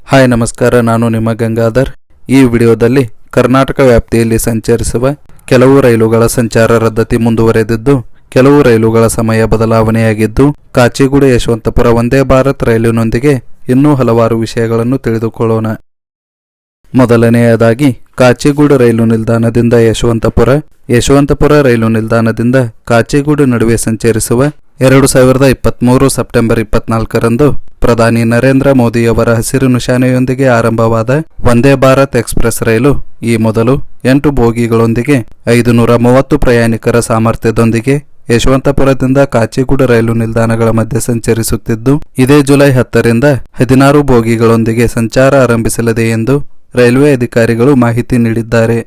Hi ನಮಸ್ಕಾರ, ನಾನು ನಿಮ್ಮ ಗಂಗಾಧರ್. ಈ ವಿಡಿಯೋದಲ್ಲಿ ಕರ್ನಾಟಕ ವ್ಯಾಪ್ತಿಯಲ್ಲಿ ಸಂಚರಿಸುವ ಕೆಲವು ರೈಲುಗಳ ಸಂಚಾರ ರದ್ದತಿ ಮುಂದುವರೆದಿದ್ದು, ಕೆಲವು ರೈಲುಗಳ ಸಮಯ ಬದಲಾವಣೆಯಾಗಿದ್ದು, ಕಾಚಿಗುಡ ಯಶವಂತಪುರ ವಂದೇ ಭಾರತ್ ರೈಲಿನೊಂದಿಗೆ ಇನ್ನೂ ಹಲವಾರು ವಿಷಯಗಳನ್ನು ತಿಳಿದುಕೊಳ್ಳೋಣ. ಮೊದಲನೆಯದಾಗಿ ಕಾಚಿಗುಡ ರೈಲು ನಿಲ್ದಾಣದಿಂದ ಯಶವಂತಪುರ ರೈಲು ನಿಲ್ದಾಣದಿಂದ ಕಾಚಿಗುಡ ನಡುವೆ ಸಂಚರಿಸುವ 2023 ಸೆಪ್ಟೆಂಬರ್ 24ರಂದು ಪ್ರಧಾನಿ ನರೇಂದ್ರ ಮೋದಿಯವರ ಹಸಿರು ನಿಶಾನೆಯೊಂದಿಗೆ ಆರಂಭವಾದ ವಂದೇ ಭಾರತ್ ಎಕ್ಸ್ಪ್ರೆಸ್ ರೈಲು ಈ ಮೊದಲು 8 ಬೋಗಿಗಳೊಂದಿಗೆ 530 ಪ್ರಯಾಣಿಕರ ಸಾಮರ್ಥ್ಯದೊಂದಿಗೆ ಯಶವಂತಪುರದಿಂದ ಕಾಚಿಗುಡ ರೈಲು ನಿಲ್ದಾಣಗಳ ಮಧ್ಯೆ ಸಂಚರಿಸುತ್ತಿದ್ದು, ಇದೇ ಜುಲೈ 10ರಿಂದ 16 ಬೋಗಿಗಳೊಂದಿಗೆ ಸಂಚಾರ ಆರಂಭಿಸಲಿದೆ ಎಂದು ರೈಲ್ವೆ ಅಧಿಕಾರಿಗಳು ಮಾಹಿತಿ ನೀಡಿದ್ದಾರೆ.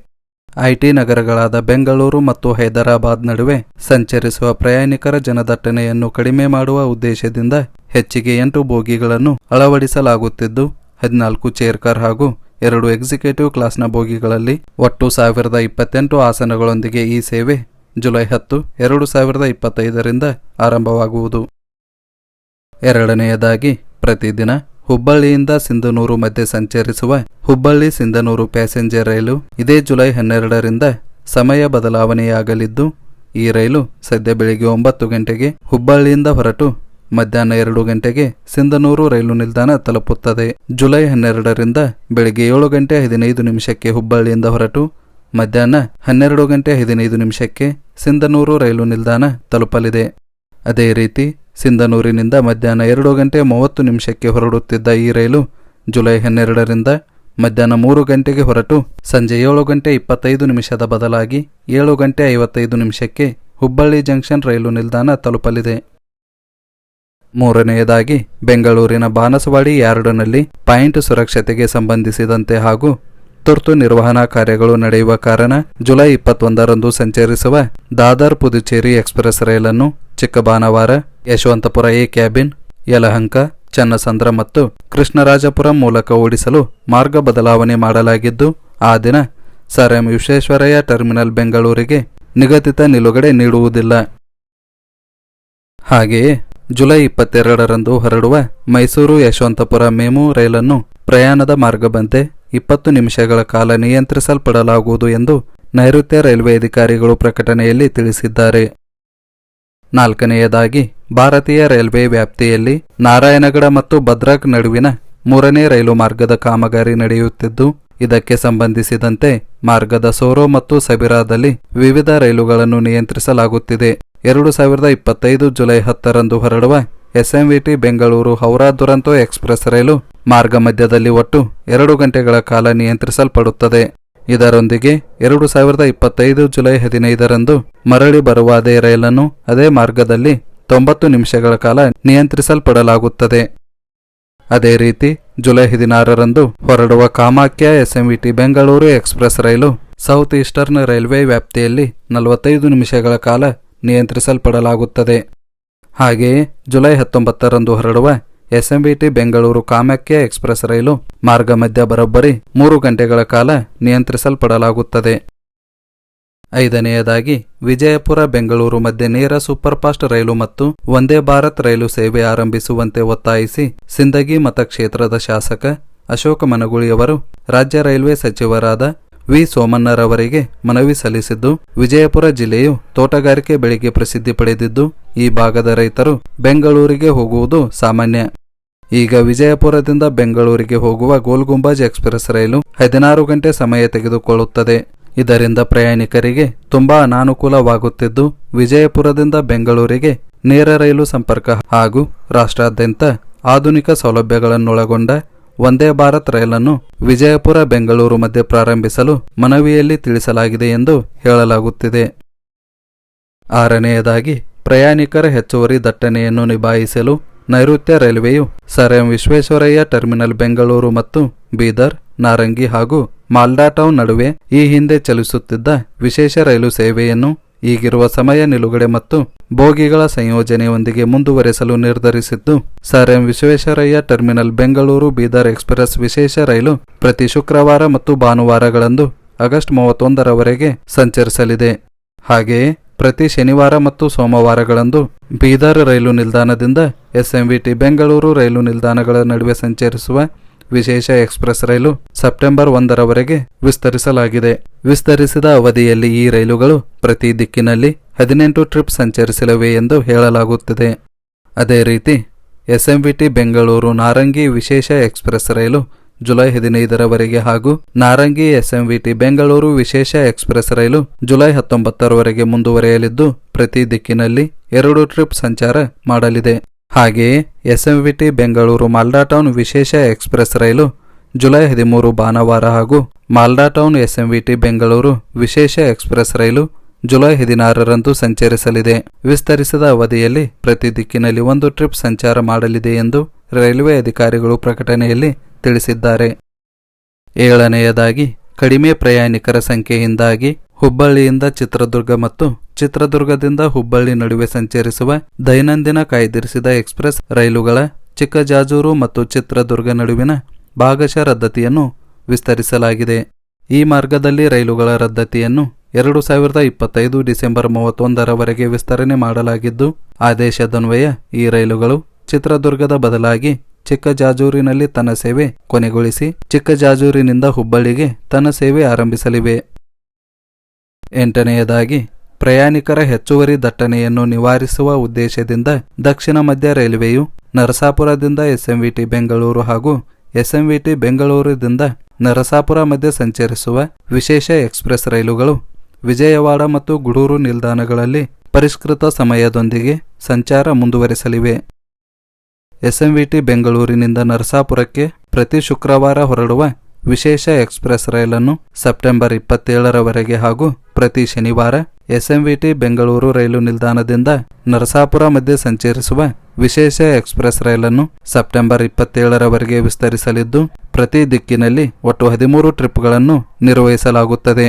ಐಟಿ ನಗರಗಳಾದ ಬೆಂಗಳೂರು ಮತ್ತು ಹೈದರಾಬಾದ್ ನಡುವೆ ಸಂಚರಿಸುವ ಪ್ರಯಾಣಿಕರ ಜನದಟ್ಟಣೆಯನ್ನು ಕಡಿಮೆ ಮಾಡುವ ಉದ್ದೇಶದಿಂದ ಹೆಚ್ಚಿಗೆ 8 ಬೋಗಿಗಳನ್ನು ಅಳವಡಿಸಲಾಗುತ್ತಿದ್ದು, 14 ಚೇರ್ ಕಾರ್ ಹಾಗೂ 2 ಎಕ್ಸಿಕ್ಯೂಟಿವ್ ಕ್ಲಾಸ್ನ ಬೋಗಿಗಳಲ್ಲಿ ಒಟ್ಟು 1028 ಆಸನಗಳೊಂದಿಗೆ ಈ ಸೇವೆ ಜುಲೈ 10, 2025ರಿಂದ ಆರಂಭವಾಗುವುದು. ಎರಡನೆಯದಾಗಿ, ಪ್ರತಿದಿನ ಹುಬ್ಬಳ್ಳಿಯಿಂದ ಸಿಂಧನೂರು ಮಧ್ಯೆ ಸಂಚರಿಸುವ ಹುಬ್ಬಳ್ಳಿ ಸಿಂಧನೂರು ಪ್ಯಾಸೆಂಜರ್ ರೈಲು ಇದೇ ಜುಲೈ 12ರಿಂದ ಸಮಯ ಬದಲಾವಣೆಯಾಗಲಿದ್ದು, ಈ ರೈಲು ಸದ್ಯ ಬೆಳಿಗ್ಗೆ 9 ಗಂಟೆಗೆ ಹುಬ್ಬಳ್ಳಿಯಿಂದ ಹೊರಟು ಮಧ್ಯಾಹ್ನ 2 ಗಂಟೆಗೆ ಸಿಂಧನೂರು ರೈಲು ನಿಲ್ದಾಣ ತಲುಪುತ್ತದೆ. ಜುಲೈ 12ರಿಂದ ಬೆಳಿಗ್ಗೆ 7 ಗಂಟೆ 15 ನಿಮಿಷಕ್ಕೆ ಹುಬ್ಬಳ್ಳಿಯಿಂದ ಹೊರಟು ಮಧ್ಯಾಹ್ನ 12 ಗಂಟೆ 15 ನಿಮಿಷಕ್ಕೆ ಸಿಂಧನೂರು ರೈಲು ನಿಲ್ದಾಣ ತಲುಪಲಿದೆ. ಅದೇ ರೀತಿ ಸಿಂಧನೂರಿನಿಂದ ಮಧ್ಯಾಹ್ನ 2 ಗಂಟೆ 30 ನಿಮಿಷಕ್ಕೆ ಹೊರಡುತ್ತಿದ್ದ ಈ ರೈಲು ಜುಲೈ 12ರಿಂದ ಮಧ್ಯಾಹ್ನ 3 ಗಂಟೆಗೆ ಹೊರಟು ಸಂಜೆ 7 ಗಂಟೆ 25 ನಿಮಿಷದ ಬದಲಾಗಿ 7 ಗಂಟೆ 55 ನಿಮಿಷಕ್ಕೆ ಹುಬ್ಬಳ್ಳಿ ಜಂಕ್ಷನ್ ರೈಲು ನಿಲ್ದಾಣ ತಲುಪಲಿದೆ. ಮೂರನೆಯದಾಗಿ, ಬೆಂಗಳೂರಿನ ಬಾನಸವಾಡಿ ಯಾರ್ಡ್ನಲ್ಲಿ ಪಾಯಿಂಟ್ ಸುರಕ್ಷತೆಗೆ ಸಂಬಂಧಿಸಿದಂತೆ ಹಾಗೂ ತುರ್ತು ನಿರ್ವಹಣಾ ಕಾರ್ಯಗಳು ನಡೆಯುವ ಕಾರಣ ಜುಲೈ 21ರಂದು ಸಂಚರಿಸುವ ದಾದರ್ ಪುದುಚೇರಿ ಎಕ್ಸ್ಪ್ರೆಸ್ ರೈಲನ್ನು ಚಿಕ್ಕಬಾನವಾರ, ಯಶವಂತಪುರ ಎ ಕ್ಯಾಬಿನ್, ಯಲಹಂಕ, ಚನ್ನಸಂದ್ರ ಮತ್ತು ಕೃಷ್ಣರಾಜಪುರಂ ಮೂಲಕ ಓಡಿಸಲು ಮಾರ್ಗ ಬದಲಾವಣೆ ಮಾಡಲಾಗಿದ್ದು, ಆ ದಿನ ಸರ್ ಎಂ ವಿಶ್ವೇಶ್ವರಯ್ಯ ಟರ್ಮಿನಲ್ ಬೆಂಗಳೂರಿಗೆ ನಿಗದಿತ ನಿಲುಗಡೆ ನೀಡುವುದಿಲ್ಲ. ಹಾಗೆಯೇ ಜುಲೈ 22ರಂದು ಹೊರಡುವ ಮೈಸೂರು ಯಶವಂತಪುರ ಮೆಮು ರೈಲನ್ನು ಪ್ರಯಾಣದ ಮಾರ್ಗದಂತೆ 20 ನಿಮಿಷಗಳ ಕಾಲ ನಿಯಂತ್ರಿಸಲ್ಪಡಲಾಗುವುದು ಎಂದು ನೈಋತ್ಯ ರೈಲ್ವೆ ಅಧಿಕಾರಿಗಳು ಪ್ರಕಟಣೆಯಲ್ಲಿ ತಿಳಿಸಿದ್ದಾರೆ. ನಾಲ್ಕನೆಯದಾಗಿ, ಭಾರತೀಯ ರೈಲ್ವೆ ವ್ಯಾಪ್ತಿಯಲ್ಲಿ ನಾರಾಯಣಗಢ ಮತ್ತು ಭದ್ರಕ್ ನಡುವಿನ 3ನೇ ರೈಲು ಮಾರ್ಗದ ಕಾಮಗಾರಿ ನಡೆಯುತ್ತಿದ್ದು, ಇದಕ್ಕೆ ಸಂಬಂಧಿಸಿದಂತೆ ಮಾರ್ಗದ ಸೋರೋ ಮತ್ತು ಸಬಿರಾದಲ್ಲಿ ವಿವಿಧ ರೈಲುಗಳನ್ನು ನಿಯಂತ್ರಿಸಲಾಗುತ್ತಿದೆ. 2025 ಜುಲೈ 10ರಂದು ಹೊರಡುವ ಎಸ್ಎಂವಿಟಿ ಬೆಂಗಳೂರು ಹೌರಾ ದುರಂತೋ ಎಕ್ಸ್ಪ್ರೆಸ್ ರೈಲು ಮಾರ್ಗ ಮಧ್ಯದಲ್ಲಿ ಒಟ್ಟು 2 ಗಂಟೆಗಳ ಕಾಲ ನಿಯಂತ್ರಿಸಲ್ಪಡುತ್ತದೆ. ಇದರೊಂದಿಗೆ 2025 ಜುಲೈ 15ರಂದು ಮರಳಿ ಬರುವ ಅದೇ ರೈಲನ್ನು ಅದೇ ಮಾರ್ಗದಲ್ಲಿ 90 ನಿಮಿಷಗಳ ಕಾಲ ನಿಯಂತ್ರಿಸಲ್ಪಡಲಾಗುತ್ತದೆ. ಅದೇ ರೀತಿ ಜುಲೈ 16ರಂದು ಹೊರಡುವ ಕಾಮಾಖ್ಯ ಎಸ್ಎಂವಿಟಿ ಬೆಂಗಳೂರು ಎಕ್ಸ್ಪ್ರೆಸ್ ರೈಲು ಸೌತ್ ಈಸ್ಟರ್ನ್ ರೈಲ್ವೆ ವ್ಯಾಪ್ತಿಯಲ್ಲಿ 45 ನಿಮಿಷಗಳ ಕಾಲ ನಿಯಂತ್ರಿಸಲ್ಪಡಲಾಗುತ್ತದೆ. ಹಾಗೆಯೇ ಜುಲೈ 19ರಂದು ಹೊರಡುವ ಎಸ್ಎಂಬಿಟಿ ಬೆಂಗಳೂರು ಕಾಮಾಖ್ಯ ಎಕ್ಸ್ಪ್ರೆಸ್ ರೈಲು ಮಾರ್ಗ ಮಧ್ಯ ಬರೋಬ್ಬರಿ 3 ಗಂಟೆಗಳ ಕಾಲ ನಿಯಂತ್ರಿಸಲ್ಪಡಲಾಗುತ್ತದೆ. ಐದನೆಯದಾಗಿ, ವಿಜಯಪುರ ಬೆಂಗಳೂರು ಮಧ್ಯೆ ನೇರ ಸೂಪರ್ಫಾಸ್ಟ್ ರೈಲು ಮತ್ತು ವಂದೇ ಭಾರತ್ ರೈಲು ಸೇವೆ ಆರಂಭಿಸುವಂತೆ ಒತ್ತಾಯಿಸಿ ಸಿಂದಗಿ ಮತಕ್ಷೇತ್ರದ ಶಾಸಕ ಅಶೋಕ ಮನಗುಳಿಯವರು ರಾಜ್ಯ ರೈಲ್ವೆ ಸಚಿವರಾದ ವಿ ಸೋಮಣ್ಣರವರಿಗೆ ಮನವಿ ಸಲ್ಲಿಸಿದ್ದು, ವಿಜಯಪುರ ಜಿಲ್ಲೆಯು ತೋಟಗಾರಿಕೆ ಬೆಳೆಗೆ ಪ್ರಸಿದ್ಧಿ ಪಡೆದಿದ್ದು, ಈ ಭಾಗದ ರೈತರು ಬೆಂಗಳೂರಿಗೆ ಹೋಗುವುದು ಸಾಮಾನ್ಯ. ಈಗ ವಿಜಯಪುರದಿಂದ ಬೆಂಗಳೂರಿಗೆ ಹೋಗುವ ಗೋಲ್ ಗುಂಬಾಜ್ ಎಕ್ಸ್ಪ್ರೆಸ್ ರೈಲು 16 ಗಂಟೆ ಸಮಯ ತೆಗೆದುಕೊಳ್ಳುತ್ತದೆ. ಇದರಿಂದ ಪ್ರಯಾಣಿಕರಿಗೆ ತುಂಬಾ ಅನಾನುಕೂಲವಾಗುತ್ತಿದ್ದು, ವಿಜಯಪುರದಿಂದ ಬೆಂಗಳೂರಿಗೆ ನೇರ ರೈಲು ಸಂಪರ್ಕ ಹಾಗೂ ರಾಷ್ಟ್ರಾದ್ಯಂತ ಆಧುನಿಕ ಸೌಲಭ್ಯಗಳನ್ನೊಳಗೊಂಡ ವಂದೇ ಭಾರತ್ ರೈಲನ್ನು ವಿಜಯಪುರ ಬೆಂಗಳೂರು ಮಧ್ಯೆ ಪ್ರಾರಂಭಿಸಲು ಮನವಿಯಲ್ಲಿ ತಿಳಿಸಲಾಗಿದೆ ಎಂದು ಹೇಳಲಾಗುತ್ತಿದೆ. ಆರನೆಯದಾಗಿ, ಪ್ರಯಾಣಿಕರ ಹೆಚ್ಚುವರಿ ದಟ್ಟಣೆಯನ್ನು ನಿಭಾಯಿಸಲು ನೈಋತ್ಯ ರೈಲ್ವೆಯು sir M Visvesvaraya terminal Bengaluru ಮತ್ತು ಬೀದರ್, ನಾರಂಗಿ ಹಾಗೂ ಮಾಲ್ಡಾ ಟೌನ್ ನಡುವೆ ಈ ಹಿಂದೆ ಚಲಿಸುತ್ತಿದ್ದ ವಿಶೇಷ ರೈಲು ಸೇವೆಯನ್ನು ಈಗಿರುವ ಸಮಯ ನಿಲುಗಡೆ ಮತ್ತು ಬೋಗಿಗಳ ಸಂಯೋಜನೆಯೊಂದಿಗೆ ಮುಂದುವರೆಸಲು ನಿರ್ಧರಿಸಿದ್ದು, sir M Visvesvaraya terminal Bengaluru Bidar express ವಿಶೇಷ ರೈಲು ಪ್ರತಿ ಶುಕ್ರವಾರ ಮತ್ತು ಭಾನುವಾರಗಳಂದು ಆಗಸ್ಟ್ 31ರವರೆಗೆ ಸಂಚರಿಸಲಿದೆ. ಹಾಗೆಯೇ ಪ್ರತಿ ಶನಿವಾರ ಮತ್ತು ಸೋಮವಾರಗಳಂದು ಬೀದರ್ ರೈಲು ನಿಲ್ದಾಣದಿಂದ ಎಸ್ಎಂವಿಟಿ ಬೆಂಗಳೂರು ರೈಲು ನಿಲ್ದಾಣಗಳ ನಡುವೆ ಸಂಚರಿಸುವ ವಿಶೇಷ ಎಕ್ಸ್ಪ್ರೆಸ್ ರೈಲು ಸೆಪ್ಟೆಂಬರ್ 1ರವರೆಗೆ ವಿಸ್ತರಿಸಲಾಗಿದೆ. ವಿಸ್ತರಿಸಿದ ಅವಧಿಯಲ್ಲಿ ಈ ರೈಲುಗಳು ಪ್ರತಿ ದಿಕ್ಕಿನಲ್ಲಿ 18 ಟ್ರಿಪ್ ಸಂಚರಿಸಲಿವೆ ಎಂದು ಹೇಳಲಾಗುತ್ತಿದೆ. ಅದೇ ರೀತಿ ಎಸ್ಎಂವಿಟಿ ಬೆಂಗಳೂರು ನಾರಂಗಿ ವಿಶೇಷ ಎಕ್ಸ್ಪ್ರೆಸ್ ರೈಲು ಜುಲೈ 15ರವರೆಗೆ ಹಾಗೂ ನಾರಂಗಿ ಎಸ್ಎಂವಿಟಿ ಬೆಂಗಳೂರು ವಿಶೇಷ ಎಕ್ಸ್ಪ್ರೆಸ್ ರೈಲು ಜುಲೈ 19ರವರೆಗೆ ಮುಂದುವರೆಯಲಿದ್ದು ಪ್ರತಿ ದಿಕ್ಕಿನಲ್ಲಿ 2 ಟ್ರಿಪ್ ಸಂಚಾರ ಮಾಡಲಿದೆ. ಹಾಗೆಯೇ ಎಸ್ಎಂವಿಟಿ ಬೆಂಗಳೂರು ಮಾಲ್ಡಾ ಟೌನ್ ವಿಶೇಷ ಎಕ್ಸ್ಪ್ರೆಸ್ ರೈಲು ಜುಲೈ 13 ಭಾನುವಾರ ಹಾಗೂ ಮಾಲ್ಡಾ ಟೌನ್ ಎಸ್ಎಂವಿಟಿ ಬೆಂಗಳೂರು ವಿಶೇಷ ಎಕ್ಸ್ಪ್ರೆಸ್ ರೈಲು ಜುಲೈ 16ರಂದು ಸಂಚರಿಸಲಿದೆ. ವಿಸ್ತರಿಸಿದ ಅವಧಿಯಲ್ಲಿ ಪ್ರತಿ ದಿಕ್ಕಿನಲ್ಲಿ 1 ಟ್ರಿಪ್ ಸಂಚಾರ ಮಾಡಲಿದೆ ಎಂದು ರೈಲ್ವೆ ಅಧಿಕಾರಿಗಳು ಪ್ರಕಟಣೆಯಲ್ಲಿ ತಿಳಿಸಿದ್ದಾರೆ. 7ನೇಯದಾಗಿ ಕಡಿಮೆ ಪ್ರಯಾಣಿಕರ ಸಂಖ್ಯೆಯಿಂದಾಗಿ ಹುಬ್ಬಳ್ಳಿಯಿಂದ ಚಿತ್ರದುರ್ಗ ಮತ್ತು ಚಿತ್ರದುರ್ಗದಿಂದ ಹುಬ್ಬಳ್ಳಿ ನಡುವೆ ಸಂಚರಿಸುವ ದೈನಂದಿನ ಕಾಯ್ದಿರಿಸಿದ ಎಕ್ಸ್ಪ್ರೆಸ್ ರೈಲುಗಳ ಚಿಕ್ಕಜಾಜೂರು ಮತ್ತು ಚಿತ್ರದುರ್ಗ ನಡುವಿನ ಭಾಗಶಃ ರದ್ದತಿಯನ್ನು ವಿಸ್ತರಿಸಲಾಗಿದೆ. ಈ ಮಾರ್ಗದಲ್ಲಿ ರೈಲುಗಳ ರದ್ದತಿಯನ್ನು 2025 ಡಿಸೆಂಬರ್ 31ರವರೆಗೆ ವಿಸ್ತರಣೆ ಮಾಡಲಾಗಿದ್ದು, ಆದೇಶದನ್ವಯ ಈ ರೈಲುಗಳು ಚಿತ್ರದುರ್ಗದ ಬದಲಾಗಿ ಚಿಕ್ಕಜಾಜೂರಿನಲ್ಲಿ ತನ್ನ ಸೇವೆ ಕೊನೆಗೊಳಿಸಿ ಚಿಕ್ಕಜಾಜೂರಿನಿಂದ ಹುಬ್ಬಳ್ಳಿಗೆ ತನ್ನ ಸೇವೆ ಆರಂಭಿಸಲಿವೆ. 8ನೇಯದಾಗಿ ಪ್ರಯಾಣಿಕರ ಹೆಚ್ಚುವರಿ ದಟ್ಟಣೆಯನ್ನು ನಿವಾರಿಸುವ ಉದ್ದೇಶದಿಂದ ದಕ್ಷಿಣ ಮಧ್ಯ ರೈಲ್ವೆಯು ನರಸಾಪುರದಿಂದ ಎಸ್ಎಂವಿಟಿ ಬೆಂಗಳೂರು ಹಾಗೂ ಎಸ್ಎಂವಿಟಿ ಬೆಂಗಳೂರಿನಿಂದ ನರಸಾಪುರ ಮಧ್ಯೆ ಸಂಚರಿಸುವ ವಿಶೇಷ ಎಕ್ಸ್ಪ್ರೆಸ್ ರೈಲುಗಳು ವಿಜಯವಾಡ ಮತ್ತು ಗುಡೂರು ನಿಲ್ದಾಣಗಳಲ್ಲಿ ಪರಿಷ್ಕೃತ ಸಮಯದೊಂದಿಗೆ ಸಂಚಾರ ಮುಂದುವರೆಸಲಿವೆ. ಎಸ್ಎಂವಿಟಿ ಬೆಂಗಳೂರಿನಿಂದ ನರಸಾಪುರಕ್ಕೆ ಪ್ರತಿ ಶುಕ್ರವಾರ ಹೊರಡುವ ವಿಶೇಷ ಎಕ್ಸ್ಪ್ರೆಸ್ ರೈಲನ್ನು ಸೆಪ್ಟೆಂಬರ್ 27ರವರೆಗೆ ಹಾಗೂ ಪ್ರತಿ ಶನಿವಾರ ಎಸ್ಎಂವಿಟಿ ಬೆಂಗಳೂರು ರೈಲು ನಿಲ್ದಾಣದಿಂದ ನರಸಾಪುರ ಮಧ್ಯೆ ಸಂಚರಿಸುವ ವಿಶೇಷ ಎಕ್ಸ್ಪ್ರೆಸ್ ರೈಲನ್ನು ಸೆಪ್ಟೆಂಬರ್ 27ರವರೆಗೆ ವಿಸ್ತರಿಸಲಿದ್ದು ಪ್ರತಿ ದಿಕ್ಕಿನಲ್ಲಿ ಒಟ್ಟು 13 ಟ್ರಿಪ್ಗಳನ್ನು ನಿರ್ವಹಿಸಲಾಗುತ್ತದೆ.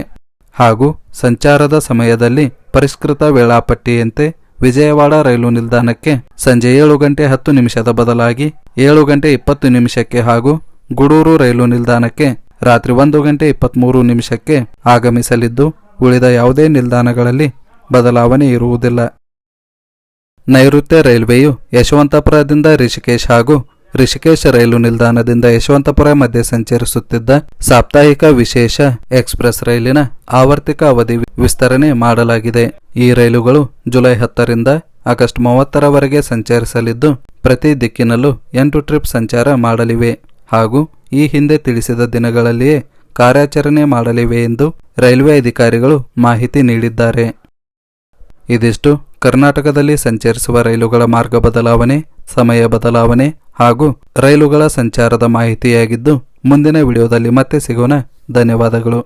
ಹಾಗೂ ಸಂಚಾರದ ಸಮಯದಲ್ಲಿ ಪರಿಷ್ಕೃತ ವೇಳಾಪಟ್ಟಿಯಂತೆ ವಿಜಯವಾಡ ರೈಲು ನಿಲ್ದಾಣಕ್ಕೆ ಸಂಜೆ 7:10 ಬದಲಾಗಿ 7:20 ಹಾಗೂ ಗುಡೂರು ರೈಲು ನಿಲ್ದಾಣಕ್ಕೆ ರಾತ್ರಿ 1:23 ಆಗಮಿಸಲಿದ್ದು ಉಳಿದ ಯಾವುದೇ ನಿಲ್ದಾಣಗಳಲ್ಲಿ ಬದಲಾವಣೆ ಇರುವುದಿಲ್ಲ. ನೈಋತ್ಯ ರೈಲ್ವೆಯು ಯಶವಂತಪುರದಿಂದ ರಿಷಿಕೇಶ್ ಹಾಗೂ ರಿಷಿಕೇಶ್ ರೈಲು ನಿಲ್ದಾಣದಿಂದ ಯಶವಂತಪುರ ಮಧ್ಯೆ ಸಂಚರಿಸುತ್ತಿದ್ದ ಸಾಪ್ತಾಹಿಕ ವಿಶೇಷ ಎಕ್ಸ್ಪ್ರೆಸ್ ರೈಲಿನ ಆವರ್ತಿಕ ಅವಧಿ ವಿಸ್ತರಣೆ ಮಾಡಲಾಗಿದೆ. ಈ ರೈಲುಗಳು ಜುಲೈ 10ರಿಂದ ಆಗಸ್ಟ್ 30ರವರೆಗೆ ಸಂಚರಿಸಲಿದ್ದು ಪ್ರತಿ ದಿಕ್ಕಿನಲ್ಲೂ 8 ಟ್ರಿಪ್ ಸಂಚಾರ ಮಾಡಲಿವೆ ಹಾಗೂ ಈ ಹಿಂದೆ ತಿಳಿಸಿದ ದಿನಗಳಲ್ಲಿಯೇ ಕಾರ್ಯಾಚರಣೆ ಮಾಡಲಿವೆ ಎಂದು ರೈಲ್ವೆ ಅಧಿಕಾರಿಗಳು ಮಾಹಿತಿ ನೀಡಿದ್ದಾರೆ. ಇದಿಷ್ಟು ಕರ್ನಾಟಕದಲ್ಲಿ ಸಂಚರಿಸುವ ರೈಲುಗಳ ಮಾರ್ಗ ಬದಲಾವಣೆ, ಸಮಯ ಬದಲಾವಣೆ ಹಾಗೂ ರೈಲುಗಳ ಸಂಚಾರದ ಮಾಹಿತಿಯಾಗಿದ್ದು ಮುಂದಿನ ವಿಡಿಯೋದಲ್ಲಿ ಮತ್ತೆ ಸಿಗೋಣ. ಧನ್ಯವಾದಗಳು.